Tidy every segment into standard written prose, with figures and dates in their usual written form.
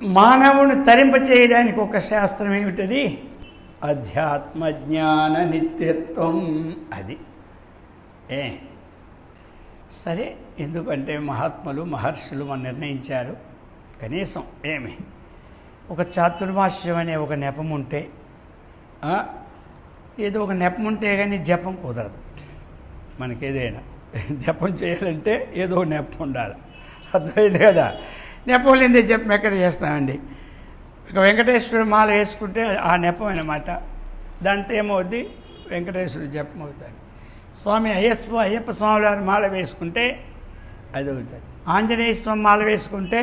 మానవుని తరింప చేయడానికి ఒక శాస్త్రం ఏమిటది? అధ్యాత్మ జ్ఞాన నిత్యత్వం. అది సరే, ఎందుకంటే మహాత్ములు మహర్షులు మనం నిర్ణయించారు. కనీసం ఒక చాతుర్మాస్యం అనే ఒక నెపం ఉంటే, ఏదో ఒక నెపం ఉంటే కానీ జపం కుదరదు. మనకేదైనా జపం చేయాలంటే ఏదో నెపం ఉండాలి. అర్థమైంది కదా? నెపం లేదే జపం ఎక్కడ చేస్తామండి? ఇక వెంకటేశ్వర మాల వేసుకుంటే ఆ నెపం అన్నమాట. దాంతో ఏమవుద్ది? వెంకటేశ్వర జపం అవుతాడు. స్వామి అయ్యప్ప స్వామి వారి మాల వేసుకుంటే అది అవుతుంది. ఆంజనేయ స్వామి మాల వేసుకుంటే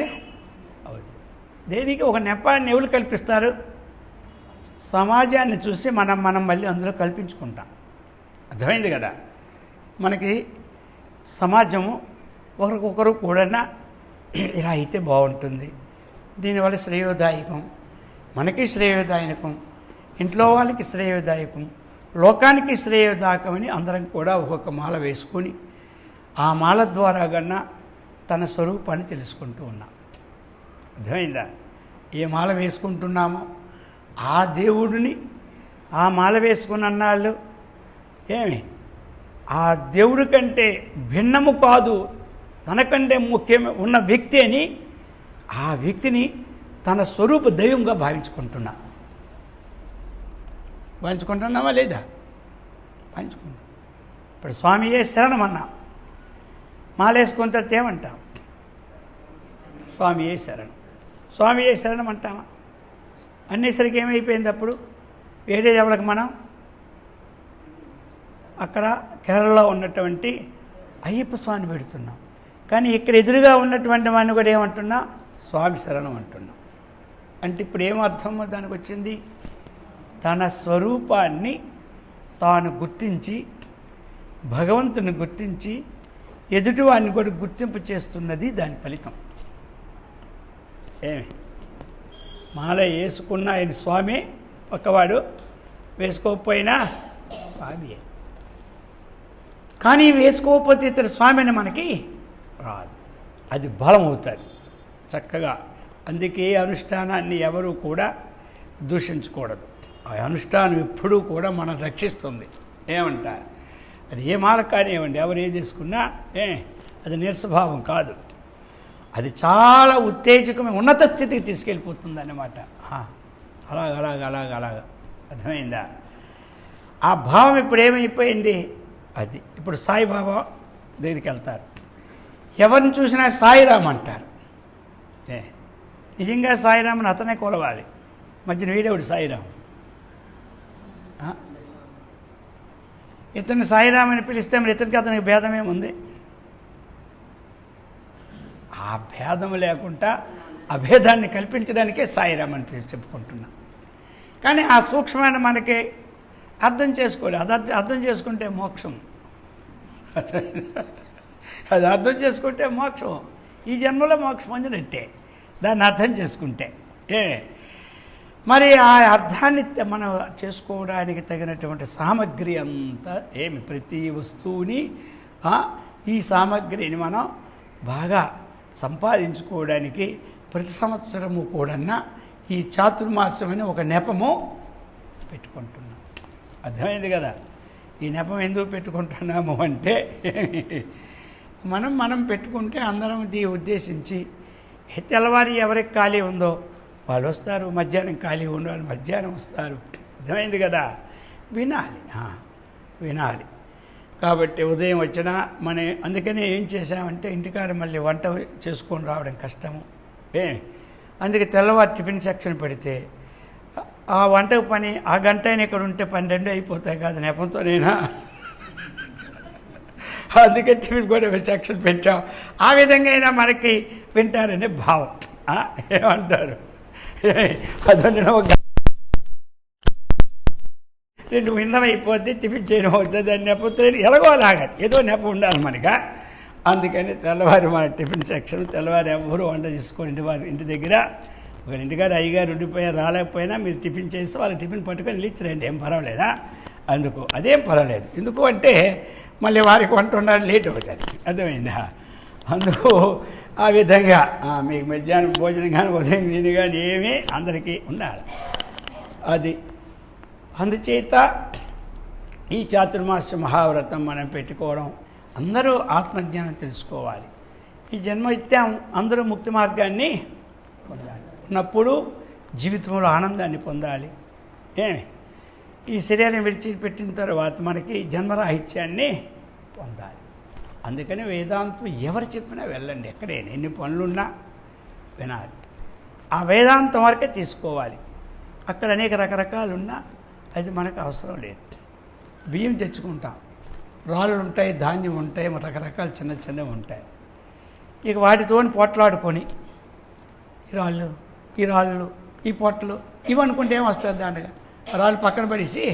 అవుతుంది. దేనికి ఒక నెపాన్ని ఎవరు కల్పిస్తారు? సమాజాన్ని చూసి మనం మళ్ళీ అందులో కల్పించుకుంటాం. అర్థమైంది కదా? మనకి సమాజము ఒకరికొకరు కూడా ఇలా అయితే బాగుంటుంది, దీనివల్ల శ్రేయోదాయకం, మనకి శ్రేయోదాయకం, ఇంట్లో వాళ్ళకి శ్రేయోదాయకం, లోకానికి శ్రేయోదాయకమని అందరం కూడా ఒక్కొక్క మాల వేసుకొని ఆ మాల ద్వారా కన్నా తన స్వరూపాన్ని తెలుసుకుంటూ ఉన్నాం. అర్థమైందా? ఏ మాల వేసుకుంటున్నామో ఆ దేవుడిని ఆ మాల వేసుకున్న అన్నాళ్ళు ఆ దేవుడి కంటే భిన్నము కాదు, తనకంటే ముఖ్యమే ఉన్న వ్యక్తి అని ఆ వ్యక్తిని తన స్వరూప దైవంగా భావించుకుంటున్నావా లేదా? భావించుకుంటాం. ఇప్పుడు స్వామియే శరణమన్నా మాలేసుకున్న తర్వాత ఏమంటాం? స్వామియే శరణం అంటామా? అన్నిసరికి ఏమైపోయింది? అప్పుడు వేరే ఎవరికి మనం అక్కడ కేరళలో ఉన్నటువంటి అయ్యప్ప స్వామిని పెడుతున్నాం, కానీ ఇక్కడ ఎదురుగా ఉన్నటువంటి వాడిని కూడా ఏమంటున్నా? స్వామి శరణం అంటున్నాం. అంటే ఇప్పుడు ఏమర్థమో దానికి వచ్చింది? తన స్వరూపాన్ని తాను గుర్తించి, భగవంతుని గుర్తించి, ఎదుటివాడిని కూడా గుర్తింపు చేస్తున్నది దాని ఫలితం. మాల వేసుకున్న ఆయన స్వామి, పక్కవాడు వేసుకోకపోయినా స్వామియే. కానీ వేసుకోకపోతే ఇతర స్వామిని మనకి రాదు, అది బలం అవుతుంది చక్కగా. అందుకే అనుష్ఠానాన్ని ఎవరు కూడా దూషించకూడదు. ఆ అనుష్ఠానం ఎప్పుడూ కూడా మనం రక్షిస్తుంది. ఏమంటారు? అది ఏ మాల కానివ్వండి, ఎవరు ఏది తీసుకున్నా అది నీరసభావం కాదు, అది చాలా ఉత్తేజకమైన ఉన్నత స్థితికి తీసుకెళ్ళిపోతుంది అన్నమాట. అలాగ అర్థమైందా? ఆ భావం ఇప్పుడు ఏమైపోయింది? అది ఇప్పుడు సాయిబాబా దగ్గరికి వెళ్తారు, ఎవరిని చూసినా సాయిరామ్ అంటారు. నిజంగా సాయిరామని అతనే కొలవాలి. మధ్యన వీడేవుడు సాయిరామ్. ఇతన్ని సాయిరామని పిలిస్తే మరి ఇతనికి అతనికి భేదమేముంది? ఆ భేదం లేకుండా అభేదాన్ని కల్పించడానికే సాయిరామ్ అని చెప్పుకుంటున్నాం. కానీ ఆ సూక్ష్మాన్ని మనకి అర్థం చేసుకోవాలి. అది అర్థం చేసుకుంటే మోక్షం. అది అర్థం చేసుకుంటే మోక్షం, ఈ జన్మలో మోక్షం పొందినట్టే దాన్ని అర్థం చేసుకుంటే. మరి ఆ అర్థాన్ని మనం చేసుకోవడానికి తగినటువంటి సామగ్రి అంతా ప్రతి వస్తువుని ఈ సామగ్రిని మనం బాగా సంపాదించుకోవడానికి ప్రతి సంవత్సరము కూడా ఈ చాతుర్మాస్యం అని ఒక నెపము పెట్టుకుంటున్నాం. అర్థమైంది కదా? ఈ నెపం ఎందుకు పెట్టుకుంటున్నాము అంటే మనం పెట్టుకుంటే అందరం ఉద్దేశించి తెల్లవారి ఎవరికి ఖాళీ ఉందో వాళ్ళు వస్తారు, మధ్యాహ్నం ఖాళీ ఉండే వాళ్ళు మధ్యాహ్నం వస్తారు. అర్థమైంది కదా? వినాలి. కాబట్టి ఉదయం వచ్చినా అందుకనే ఏం చేశామంటే ఇంటికాడ మళ్ళీ వంట చేసుకొని రావడం కష్టము. అందుకే తెల్లవారు టిఫిన్ సెక్షన్ పెడితే ఆ వంట పని ఆ గంట అయినా ఇక్కడ ఉంటే 12 అయిపోతాయి కాదు నెపంతోనైనా. అందుకే టిఫిన్ కూడా సెక్షన్ పెట్టాం. ఆ విధంగా అయినా మనకి వింటారనే భావం. ఏమంటారు? అదండి రెండు విన్నం అయిపోద్ది, టిఫిన్ చేయడం అవుతుంది అని నెపంతో ఎలాగో అలాగా ఏదో నెపం ఉండాలి మనగా. అందుకని తెల్లవారి మన టిఫిన్ సెక్షన్ తెల్లవారి ఎవరు వంట చేసుకొని ఇంటి దగ్గర ఒక ఇంటిగారు అయ్యగారు ఉండిపోయారు, రాలేకపోయినా మీరు టిఫిన్ చేస్తే వాళ్ళు టిఫిన్ పట్టుకొని వెళ్ళిచ్చిరండి, ఏం పర్వాలేదా? అందుకు అదేం పర్వాలేదు. ఎందుకు అంటే మళ్ళీ వారికి వంట ఉండాలి, లేట్ అవుతుంది. అర్థమైందా? అందుకు ఆ విధంగా మీకు మధ్యాహ్నం భోజనం కానీ ఉదయం తిని కానీ ఏమీ అందరికీ ఉండాలి. అది అందుచేత ఈ చాతుర్మాస్య మహావ్రతం మనం పెట్టుకోవడం, అందరూ ఆత్మజ్ఞానం తెలుసుకోవాలి. ఈ జన్మ ఇత్యాం అందరూ ముక్తి మార్గాన్ని పొందాలి. ఉన్నప్పుడు జీవితంలో ఆనందాన్ని పొందాలి. ఏమి ఈ శరీరం విడిచిపెట్టిన తర్వాత మనకి జన్మరాహిత్యాన్ని పొందాలి. అందుకని వేదాంతం ఎవరు చెప్పినా వెళ్ళండి, ఎక్కడైనా ఎన్ని పనులున్నా వినాలి. ఆ వేదాంతం వరకే తీసుకోవాలి. అక్కడ అనేక రకరకాలున్నా అది మనకు అవసరం లేదు. బియ్యం తెచ్చుకుంటాం, రాళ్ళు ఉంటాయి, ధాన్యం ఉంటాయి, రకరకాల చిన్న చిన్నవి ఉంటాయి. ఇక వాటితో పొట్లాడుకొని ఈ రాళ్ళు ఈ పొట్టలు ఇవి అనుకుంటే ఏమొస్తుంది దాండగా, రాళ్ళు పక్కన పడేసి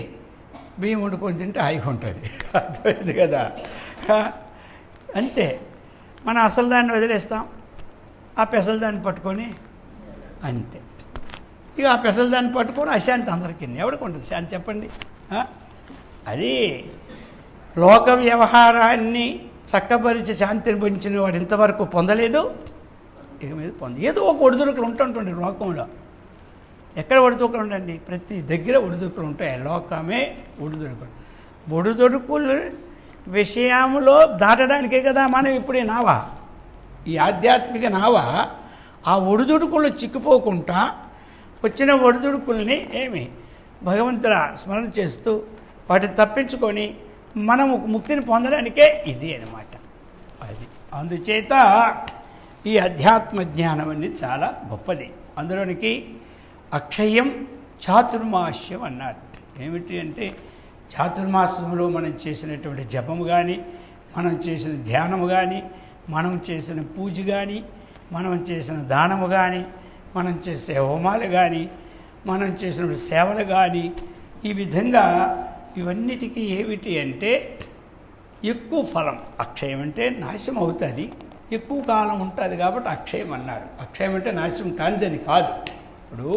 బియ్యం వండుకొని తింటే హాయిగా ఉంటుంది. అర్థమైంది కదా. అంతే. మనం అసలు దాన్ని వదిలేస్తాం, ఆ పెసలు దాన్ని పట్టుకొని అంతే. ఇక ఆ పెసలు దాన్ని పట్టుకొని అశాంతి అందరికీ ఎవరికి ఉంటుంది శాంతి చెప్పండి. అది లోక వ్యవహారాన్ని చక్కపరిచి శాంతిని పొందిన వాడు ఇంతవరకు పొందలేదు, ఇక మీద ఏదో ఒక ఒడిదుడుకులు ఉంటుంటుంది లోకంలో. ఎక్కడ ఒడిదుడుకులు ఉండండి, ప్రతి దగ్గర ఒడిదుడుకులు ఉంటాయి. లోకమే ఒడిదుడుకులు. ఒడిదుడుకులు విషయంలో దాటడానికే కదా మనం ఇప్పుడు ఈ నావ, ఈ ఆధ్యాత్మిక నావ. ఆ ఒడిదుడుకులు చిక్కిపోకుండా వచ్చిన ఒడిదుడుకుల్ని భగవంతుల స్మరణ చేస్తూ వాటిని తప్పించుకొని మనము ముక్తిని పొందడానికే ఇది అన్నమాట. అది అందుచేత ఈ అధ్యాత్మ జ్ఞానం అనేది చాలా గొప్పది. అందులోనికి అక్షయం చాతుర్మాస్యం అన్నారు. ఏమిటి అంటే చాతుర్మాసంలో మనం చేసినటువంటి జపము కానీ, మనం చేసిన ధ్యానము కానీ, మనం చేసిన పూజ కానీ, మనం చేసిన దానము కానీ, మనం చేసే హోమాలు కానీ, మనం చేసిన సేవలు కానీ, ఈ విధంగా ఇవన్నిటికీ ఏమిటి అంటే ఎక్కువ ఫలం. అక్షయం అంటే నాశనం అవుతుంది, ఎక్కువ కాలం ఉంటుంది కాబట్టి అక్షయం అన్నారు. అక్షయం అంటే నాశనం కానిదని కాదు. ఇప్పుడు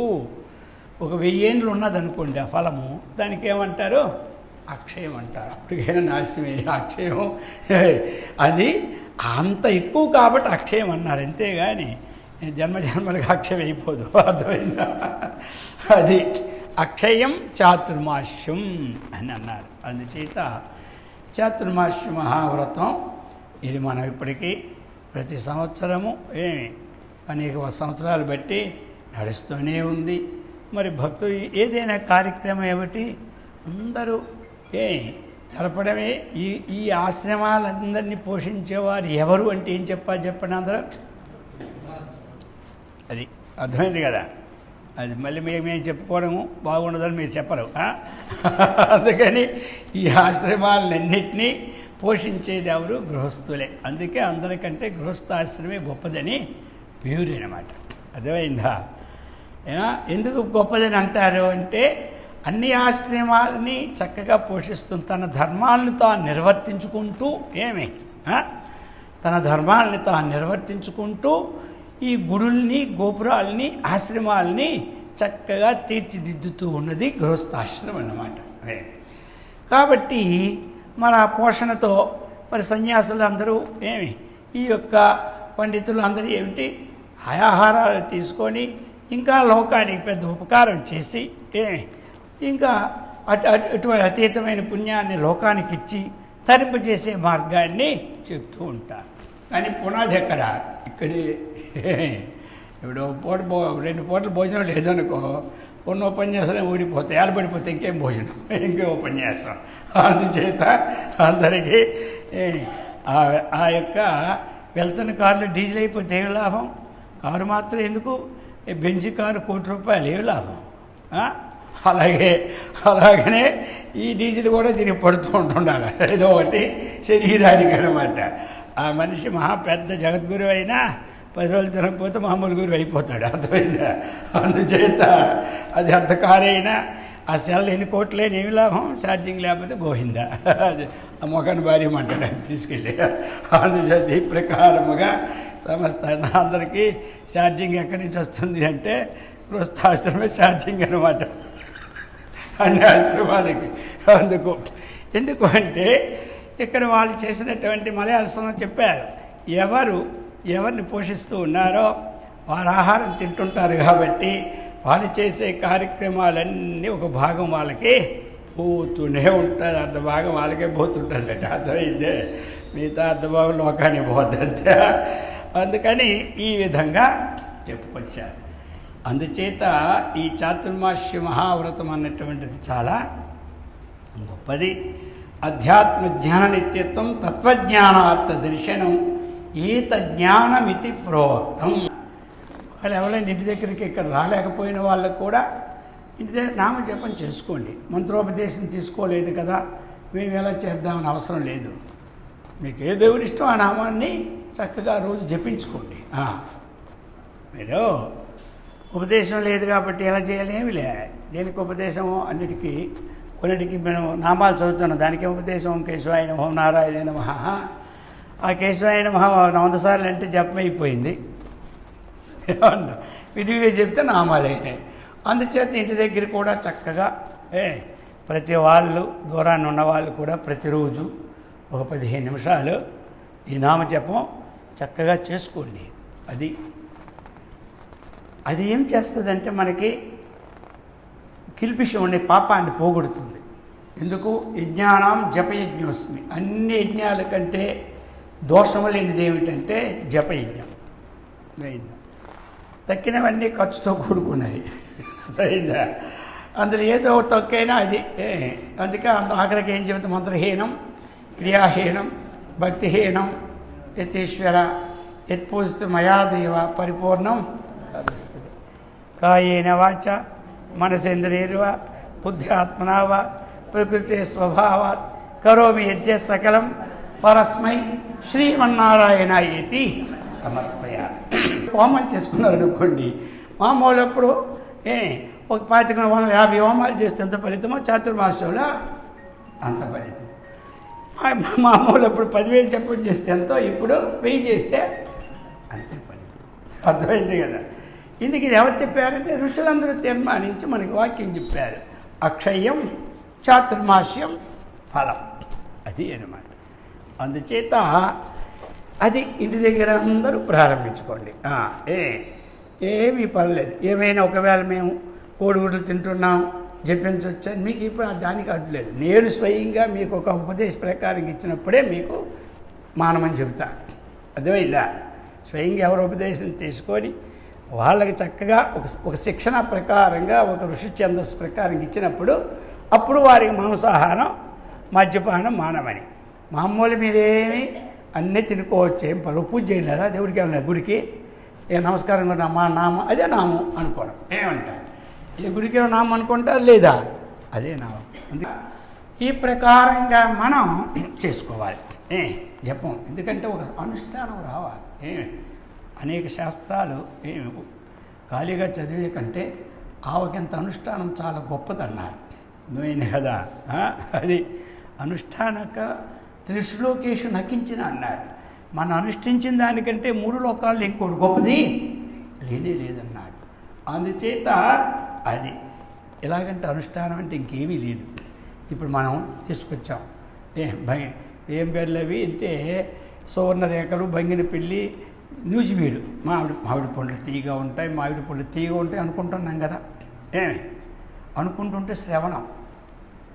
ఒక 1000 ఏండ్లు ఉన్నదనుకోండి ఆ ఫలము, దానికి ఏమంటారు? అక్షయం అంటారు. అప్పటికైనా నాశనమే అక్షయం. అది అంత ఎక్కువ కాబట్టి అక్షయం అన్నారు, అంతేగాని జన్మజన్మలకు అక్షయం అయిపోదు. అర్థమైందా? అది అక్షయం చాతుర్మాస్యం అని అన్నారు. అందుచేత చాతుర్మాస్య మహావ్రతం ఇది మనం ఇప్పటికీ ప్రతి సంవత్సరము అనేక సంవత్సరాలు బట్టి నడుస్తూనే ఉంది. మరి భక్తులు ఏదైనా కార్యక్రమం ఏమిటి అందరూ జరపడమే. ఈ ఆశ్రమాలందరినీ పోషించేవారు ఎవరు అంటే ఏం చెప్పండి అందరూ. అది అర్థమైంది కదా. అది మళ్ళీ మేమేం చెప్పుకోవడము బాగుండదని మీరు చెప్పరు. అందుకని ఈ ఆశ్రమాలన్నింటినీ పోషించేది ఎవరు? గృహస్థులే. అందుకే అందరికంటే గృహస్థాశ్రమే గొప్పదని ప్యూరేనమాట. అర్థమైందా? ఎందుకు గొప్పదని అంటారు అంటే అన్ని ఆశ్రమాలని చక్కగా పోషిస్తుంది. తన ధర్మాలను తాను నిర్వర్తించుకుంటూ తన ధర్మాలని తాను నిర్వర్తించుకుంటూ ఈ గుడుల్ని, గోపురాలని, ఆశ్రమాలని చక్కగా తీర్చిదిద్దుతూ ఉన్నది గృహస్థాశ్రమం అన్నమాట. కాబట్టి మరి ఆ పోషణతో మరి సన్యాసులు అందరూ ఈ యొక్క పండితులు అందరూ ఆహారాలు తీసుకొని ఇంకా లోకానికి పెద్ద ఉపకారం చేసి ఇంకా అటువంటి అతీతమైన పుణ్యాన్ని లోకానికి ఇచ్చి తరింపజేసే మార్గాన్ని చెప్తూ ఉంటారు. కానీ పునాది ఎక్కడ? ఇక్కడే. ఇప్పుడు 2 పూటలు భోజనం లేదనుకో, ఉన్న ఉపన్యాసం ఊడిపోతాయి, ఏలబడిపోతే ఇంకేం భోజనం, ఇంకేం ఉపన్యాసం. అందుచేత అందరికీ ఆ యొక్క వెళ్తున్న కారులో డీజిల్ అయిపోతే ఏమి లాభం? కారు మాత్రం ఎందుకు? బెంజ్ కారు ₹1,00,00,000 ఏమి లాభం? అలాగనే ఈ డీజిల్ కూడా తిరిగి పడుతూ ఉంటుండాలి, ఏదో ఒకటి శరీరానికి అనమాట. ఆ మనిషి పెద్ద జగద్గురు అయినా 10 రోజులు తినకపోతే మామూలు గురువు అయిపోతాడు. అర్థమైందా? అందుచేత అది అంత కారైనా ఆ సెల్ ఎన్ని కోట్లైనా ఏమి లాభం? ఛార్జింగ్ లేకపోతే గోహిందా, ఆ మొఖాన్ని భార్య అంటాడు అది తీసుకెళ్ళి. అందుచేత ఈ ప్రకారముగా సమస్త అందరికీ ఛార్జింగ్ ఎక్కడి నుంచి వస్తుంది అంటే గృహస్థాశ్రమే ఛార్జింగ్ అనమాట అన్ని ఆశ్రమాలకి. ఎందుకు అంటే ఇక్కడ వాళ్ళు చేసినటువంటి మలయాళం చెప్పారు, ఎవరు ఎవరిని పోషిస్తూ ఉన్నారో వారు ఆహారం తింటుంటారు కాబట్టి వాళ్ళు చేసే కార్యక్రమాలన్నీ ఒక భాగం వాళ్ళకి పోతూనే ఉంటుంది, అర్ధ భాగం వాళ్ళకే పోతుంటుంది అంటే అర్థమైందే, మిగతా అర్ధ భాగం లోకానికి పోద్దంతే. అందుకని ఈ విధంగా చెప్పుకొచ్చారు. అందుచేత ఈ చాతుర్మాస్య మహావ్రతం అన్నటువంటిది చాలా గొప్పది. అధ్యాత్మ జ్ఞాన నిత్యత్వం తత్వజ్ఞానార్థ దర్శనం ఈత జ్ఞానమితి ప్రోక్తం. ఒకవేళ ఎవరైనా ఇంటి దగ్గరికి ఇక్కడ రాలేకపోయిన వాళ్ళకు కూడా ఇంటి దగ్గర నామజపం చేసుకోండి. మంత్రోపదేశం తీసుకోలేదు కదా మేము ఎలా చేద్దామని అవసరం లేదు. మీకు ఏ దేవుడి ఇష్టం ఆ నామాన్ని చక్కగా రోజు జపించుకోండి. మీరు ఉపదేశం లేదు కాబట్టి ఎలా చేయాలి ఏమి లే, దేనికి ఉపదేశం అన్నిటికీ కొన్నిటికి మేము నామాలు చదువుతున్నాం, దానికి ఉపదేశం కేశవాయ నమః నారాయణ నమః. ఆ కేశవాయ నమః 100 సార్లు అంటే జపమైపోయింది, విధిగా చెప్తే నామాలు అయినాయి. అందుచేత ఇంటి దగ్గర కూడా చక్కగా ప్రతి వాళ్ళు దూరాన్ని ఉన్నవాళ్ళు కూడా ప్రతిరోజు ఒక 15 నిమిషాలు ఈ నామజపం చక్కగా చేసుకోండి. అది ఏం చేస్తుందంటే మనకి కిల్పిషం ఉండే పాపాన్ని పోగొడుతుంది. ఎందుకు? యజ్ఞానాం జపయజ్ఞోస్మి. అన్ని యజ్ఞాల కంటే దోషము లేనిది ఏమిటంటే జపయజ్ఞం. తక్కినవన్నీ ఖర్చుతో కూడుకున్నాయి, అయిందా? అందులో ఏదో తక్కువైనా అది. అందుకే ఆఖరికి ఏం చెబుతాం, మంత్రహీనం క్రియాహీనం భక్తిహీనం యతీశ్వర యత్పూజిత మయాదేవ పరిపూర్ణం తదస్తు. కాయేన వాచ మనసేంద్రియర్వా బుద్ధ్యాత్మనా వా ప్రకృతి స్వభావాత్ కరోమి యజ్ఞ సకలం పరస్మై శ్రీమన్నారాయణ ఇతి సమర్పయ. హోమం చేసుకున్నారు అనుకోండి, మామూలప్పుడు ఒక 50 హోమాలు చేస్తే ఎంత ఫలితమో చాతుర్మాసంలో అంత ఫలితం. మామూలప్పుడు 10,000 జపం చేస్తే ఎంతో, ఇప్పుడు 1000 చేస్తే అంతే ఫలితం. అర్థమైంది కదా? ఇందుకు ఇది ఎవరు చెప్పారంటే ఋషులందరూ తీర్మానించి మనకి వాక్యం చెప్పారు. అక్షయం చాతుర్మాస్యం ఫలం, అది అన్నమాట. అందుచేత అది ఇంటి దగ్గర అందరూ ప్రారంభించుకోండి. ఏమీ పర్లేదు. ఏమైనా ఒకవేళ మేము కోడిగుడ్లు తింటున్నాం జపించవచ్చని మీకు ఇప్పుడు దానికి అడ్డులేదు. నేను స్వయంగా మీకు ఒక ఉపదేశ ప్రకారం ఇచ్చినప్పుడే మీకు మానమని చెబుతా. అర్థమైందా? స్వయంగా ఎవరు ఉపదేశం తీసుకొని వాళ్ళకి చక్కగా ఒక శిక్షణ ప్రకారంగా ఒక ఋషి ఛందస్సు ప్రకారం ఇచ్చినప్పుడు అప్పుడు వారికి మాంసాహారం మద్యపానం మానమని. మామూలు మీరేమి అన్నీ తినుకోవచ్చు, ఏం పూజ చేయలేదా దేవుడికి? ఏమన్నా గుడికి నమస్కారం కూడా మా నామం అదే నామం అనుకోవడం ఏమంటారు? ఏ గుడికి నామం అనుకుంటారు లేదా? అదే నామం. అందుకే ఈ ప్రకారంగా మనం చేసుకోవాలి జపం. ఎందుకంటే ఒక అనుష్ఠానం రావాలి. అనేక శాస్త్రాలు ఖాళీగా చదివే కంటే ఆవకింత అనుష్ఠానం చాలా గొప్పదన్నారు. నువ్వైంది కదా? అది అనుష్ఠానక త్రిశ్లోకేషు నకించిన అన్నారు. మనం అనుష్ఠించిన దానికంటే 3 లోకాల్లో ఇంకోటి గొప్పది లేనే లేదన్నాడు. అందుచేత అది ఎలాగంటే అనుష్ఠానం అంటే ఇంకేమీ లేదు. ఇప్పుడు మనం తీసుకొచ్చాం ఏం పేర్లు అవి అంటే సువర్ణరేఖలు, బంగిన పిల్లి, నూజివీడు, మామిడి పండ్లు తీగా ఉంటాయి, మామిడి పళ్ళు తీగా ఉంటాయి అనుకుంటున్నాం కదా. అనుకుంటుంటే శ్రవణం.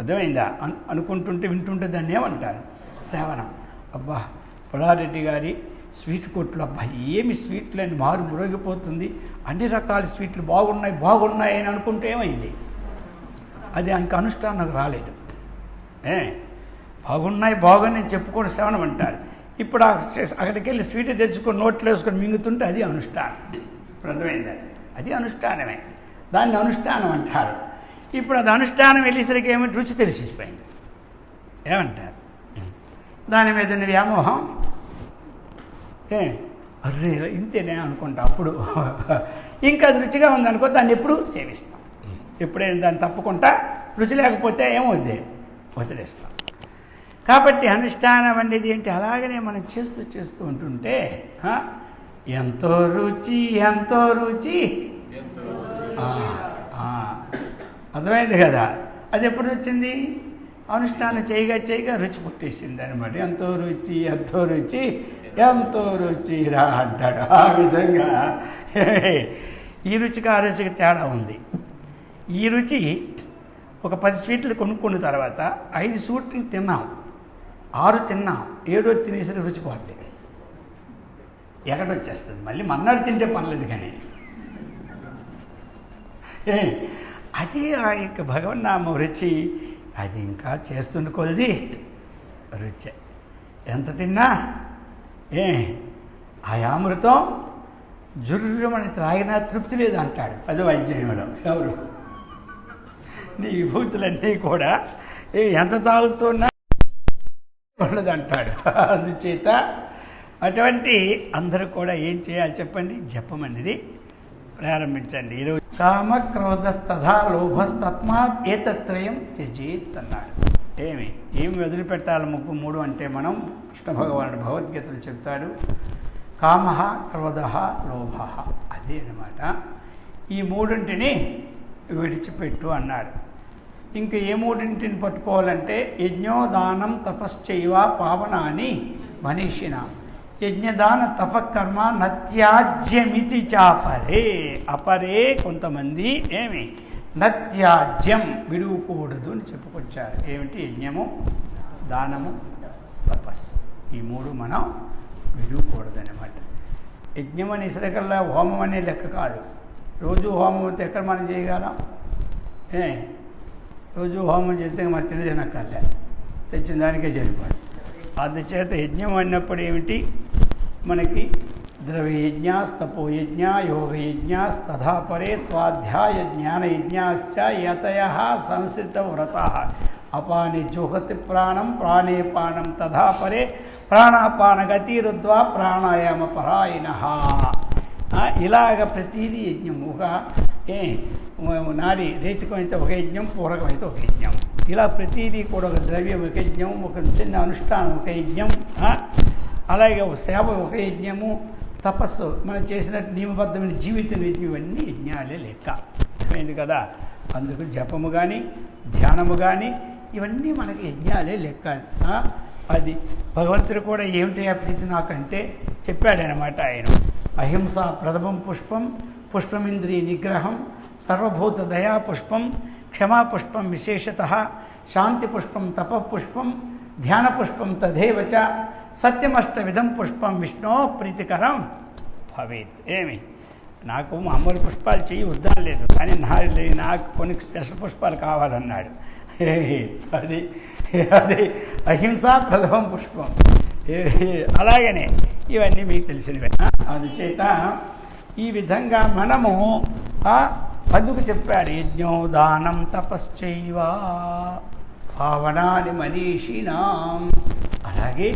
అర్థమైందా? అనుకుంటుంటే వింటుంటే దాన్ని ఏమంటారు? శ్రవణం. అబ్బా పుల్లారెడ్డి గారి స్వీట్ కొట్లు, అబ్బా ఏమి స్వీట్లు అని మారు మురిగిపోతుంది, అన్ని రకాల స్వీట్లు బాగున్నాయి అని అనుకుంటే ఏమైంది? అది ఇంక అనుష్ఠానం రాలేదు. బాగున్నాయి చెప్పుకొని శ్రవణం అంటారు. ఇప్పుడు అక్కడికి వెళ్ళి స్వీట్ తెచ్చుకొని నోట్లో వేసుకొని మింగుతుంటే అది అనుష్ఠానం. ఇప్పుడు అర్థమైందా? అది అనుష్ఠానమే, దాన్ని అనుష్ఠానం అంటారు. ఇప్పుడు అది అనుష్ఠానం వెళ్ళేసరికి ఏమిటి? రుచి తెలిసిపోయింది. ఏమంటారు? దాని మీద వ్యామోహం అర్రే ఇంతేనే అనుకుంటా. అప్పుడు ఇంకా అది రుచిగా ఉందనుకో దాన్ని ఎప్పుడు సేవిస్తాం. ఎప్పుడైనా దాన్ని తప్పకుండా రుచి లేకపోతే ఏమవుద్ది? వదిలేస్తాం. కాబట్టి అనుష్ఠానం అనేది ఏంటి? అలాగనే మనం చేస్తూ ఉంటుంటే ఎంతో రుచి అర్థమైంది కదా? అది ఎప్పుడు వచ్చింది? అనుష్ఠానం చేయగా రుచి పుట్టేసింది అనమాట. ఎంతో రుచి ఎంతో రుచి ఎంతో రుచిరా అంటాడు. ఆ విధంగా ఈ రుచికి ఆ రుచికి తేడా ఉంది. ఈ రుచి ఒక 10 స్వీట్లు కొనుక్కున్న తర్వాత 5 స్వీట్లు తిన్నాం, 6 తిన్నాం, 7 తినేసరికి రుచి పోద్ది, ఎక్కడొచ్చేస్తుంది. మళ్ళీ మన్నాడు తింటే పర్లేదు కానీ అది ఆ యొక్క భగవన్నామ రుచి. అది ఇంకా చేస్తున్న కొలిది రుచి. ఎంత తిన్నా ఆ అమృతం జుర్రమని త్రాగినా తృప్తి లేదు అంటాడు 10వ అధ్యాయంలో. ఎవరు నీ విభూతులన్నీ కూడా ఎంత తాగుతున్నా ఉండదు అంటాడు. అందుచేత అటువంటి అందరూ కూడా ఏం చేయాలి చెప్పండి? జపం అనేది ప్రారంభించండి. ఈరోజు కామక్రోధస్తథా లోభస్తస్మాత్ ఏతత్రయం త్యజేత్ అన్నాడు. ఏమి వదిలిపెట్టాలి? 3 అంటే మనం కృష్ణ భగవానుడు భగవద్గీతలు చెప్తాడు. కామ, క్రోధ, లోభ, అదే అన్నమాట. ఈ 3ంటిని విడిచిపెట్టు అన్నాడు. ఇంకా ఏ 3ంటిని పట్టుకోవాలంటే యజ్ఞోదానం తపశ్చైవ పావనాని మనీషిణ. యజ్ఞదాన తపకర్మ నత్యాజ్యమితి చాపరే. అపరే కొంతమంది నత్యాజ్యం విడువకూడదు అని చెప్పుకొచ్చారు. ఏమిటి? యజ్ఞము, దానము, తపస్సు. ఈ 3 మనం విడువకూడదు అన్నమాట. యజ్ఞం అని ఇసరికల్లా హోమం అనే లెక్క కాదు. రోజు హోమం అయితే ఎక్కడ మనం చేయగలం? రోజు హోమం చేస్తే మనం తినక్కర్లే, తెచ్చిన దానికే జరిపాడు. అందుచేత యజ్ఞం అన్నప్పుడు ఏమిటి? మనకి ద్రవ్యయజ్ఞాస్తపో యజ్ఞ యోగయజ్ఞాస్తథా పరే స్వాధ్యాయ జ్ఞానయజ్ఞాశ్చ యతయః సంస్కృత వ్రతః అపాని జోహతి ప్రాణం ప్రాణే పానం తథా పరే ప్రాణాపానగతిరుద్వా ప్రాణాయామ పరాయణః. ఇలాగ ప్రతిదీ యజ్ఞం. ఒక నాడి రేచకం అయితే ఒక యజ్ఞం, పూరకం అయితే ఒక యజ్ఞం. ఇలా ప్రతిదీ కూడా ఒక ద్రవ్యం ఒక యజ్ఞం, ఒక చిన్న అనుష్ఠానం ఒక యజ్ఞం, అలాగే ఒక సేవ ఒక యజ్ఞము, తపస్సు మనం చేసినట్టు నియమబద్ధమైన జీవితం ఇవన్నీ యజ్ఞాలే లెక్క. అయింది కదా? అందుకు జపము కానీ ధ్యానము కానీ ఇవన్నీ మనకి యజ్ఞాలే లెక్క. అది భగవంతుడు కూడా ఏమిటి ఆ ప్రీతి నాకంటే చెప్పాడనమాట ఆయన. అహింస ప్రథమం పుష్పం, పుష్పమింద్రియ నిగ్రహం, సర్వభూత దయా పుష్పం, క్షమాపుష్పం విశేషతః, శాంతి పుష్పం తపఃపుష్పం, ధ్యాన పుష్పం తథైవచ, సత్యమష్టవిధం పుష్పం విష్ణో ప్రీతికరం భవేత్. నాకు మామూలు పుష్పాలు చెయ్యి వద్దాం లేదు, కానీ నాకు కొన్ని స్పెషల్ పుష్పాలు కావాలన్నాడు. అది అహింస ప్రథమం పుష్పం. అలాగనే ఇవన్నీ మీకు తెలిసినవే. అందుచేత ఈ విధంగా మనము అందుకు చెప్పాడు యజ్ఞోదానం తపశ్చైవ పావనాని మనీషిణాం. అలాగే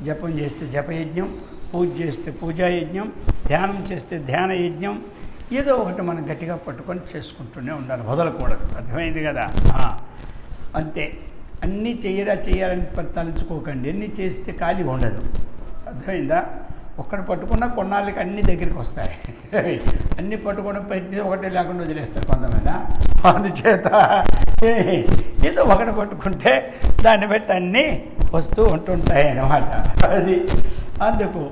జపం చేస్తే జపయజ్ఞం, పూజ చేస్తే పూజాయజ్ఞం, ధ్యానం చేస్తే ధ్యాన యజ్ఞం, ఏదో ఒకటి మనం గట్టిగా పట్టుకొని చేసుకుంటూనే ఉండాలి, వదలకూడదు. అర్థమైంది కదా? అంతే. అన్నీ చేయాలని తలుచుకోకండి. అన్నీ చేస్తే ఖాళీ ఉండదు. అర్థమైందా? ఒక్కడు పట్టుకున్నా కొన్నాళ్ళకి అన్నీ దగ్గరికి వస్తాయి. అన్నీ పట్టుకున్న ప్రతి ఒకటి లేకుండా వదిలేస్తారు కొంతమంది. అందుచేత ఏదో ఒకటి పట్టుకుంటే దాన్ని బట్టి అన్నీ వస్తూ ఉంటుంటాయి అన్నమాట. అది అందుకు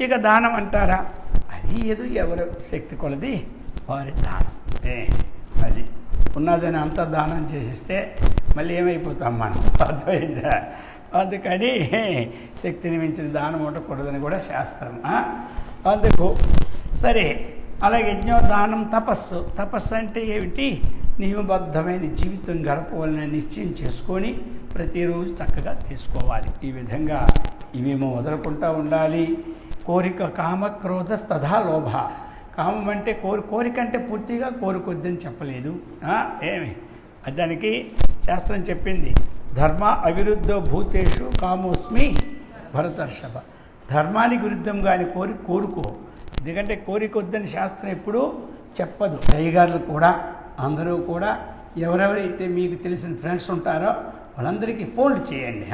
ఇక దానం అంటారా? అది ఏదో ఎవరు శక్తి కొలది వారి దానం. అది ఉన్నదని అంతా దానం చేసిస్తే మళ్ళీ ఏమైపోతాం మనం. అర్థమైందా? అందుకని శక్తిని మించిన దానం ఉండకూడదని కూడా శాస్త్రం. అందుకు సరే. అలాగే యజ్ఞోదానం తపస్సు. తపస్సు అంటే ఏమిటి? నియమబద్ధమైన జీవితం గడపవాలని నిశ్చయం చేసుకొని ప్రతిరోజు చక్కగా తీసుకోవాలి. ఈ విధంగా ఇవేమో వదలకుండా ఉండాలి. కోరిక కామక్రోధ తథా లోభ. కామం అంటే కోరిక అంటే పూర్తిగా కోరికొద్దని చెప్పలేదు. దానికి శాస్త్రం చెప్పింది ధర్మ అవిరుద్ధ భూతేషు కామోస్మి భరతర్షభ. ధర్మానికి విరుద్ధంగాని కోరుకో. ఎందుకంటే కోరికొద్దని శాస్త్రం ఎప్పుడూ చెప్పదు. అయ్యగారులు కూడా అందరూ కూడా ఎవరెవరైతే మీకు తెలిసిన ఫ్రెండ్స్ ఉంటారో వాళ్ళందరికీ ఫోన్లు చేయండి.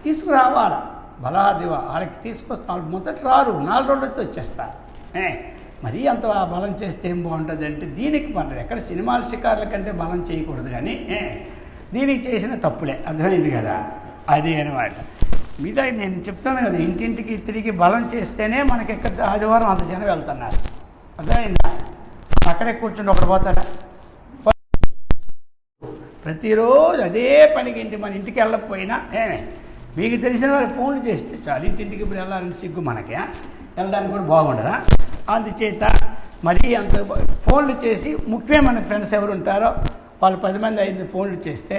తీసుకురావాలా బలాదివా. వాళ్ళకి తీసుకొస్తా. వాళ్ళు మొదట రారు, 4 రోజులతో వచ్చేస్తారు. మరీ అంత బలం చేస్తే ఏం బాగుంటుంది అంటే దీనికి పర్లేదు. ఎక్కడ సినిమాల షికారుల కంటే బలం చేయకూడదు. కానీ దీనికి చేసిన తప్పులే, అర్థమైంది కదా, అది అనమాట. మీలో నేను చెప్తాను కదా, ఇంటింటికి తిరిగి బలం చేస్తేనే మనకి ఎక్కడ ఆదివారం అంత జనం వెళ్తున్నారు, అర్థమైందా. అక్కడే కూర్చుని ఒకడు పోతాడా, ప్రతిరోజు అదే పనికి మన ఇంటికి వెళ్ళకపోయినా ఏమే మీకు తెలిసిన వారు ఫోన్లు చేస్తే చాలు, ఇంటింటికి ఇప్పుడు వెళ్ళాలని సిగ్గు మనకి, వెళ్ళడానికి కూడా బాగుండదా. అందుచేత మరీ అంత ఫోన్లు చేసి ముఖ్యమే మన ఫ్రెండ్స్ ఎవరు ఉంటారో వాళ్ళు 10 మంది 5 ఫోన్లు చేస్తే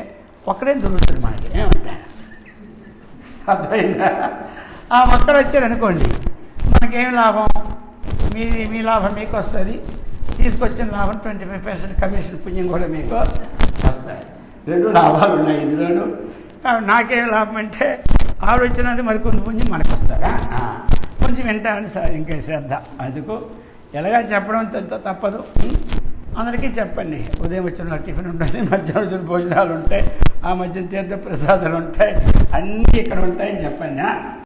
ఒక్కడే దొరుకుతుంది మనకి, ఏమంటారు, అర్థమైందా. ఆ ఒక్కడ వచ్చారనుకోండి మనకేం లాభం, మీ లాభం మీకు వస్తుంది, తీసుకొచ్చిన లాభం 25% కమిషన్ పుణ్యం కూడా మీకు వస్తాయి. 2 లాభాలు ఉన్నాయి ఇందులోనూ. నాకేం లాభం అంటే ఆలోచనది మరికొంత పుణ్యం మనకు వస్తుందా, కొంచెం వింటాను సార్ ఇంకా శ్రద్ధ. అందుకు ఎలాగా చెప్పడం తప్పదు, అందరికీ చెప్పండి. ఉదయం వచ్చిన టిఫిన్ ఉంటుంది, మధ్యాహ్నం వచ్చిన భోజనాలు ఉంటాయి, ఆ మధ్యన తీర్థ ప్రసాదాలు ఉంటాయి, అన్నీ ఇక్కడ ఉంటాయని చెప్పండి.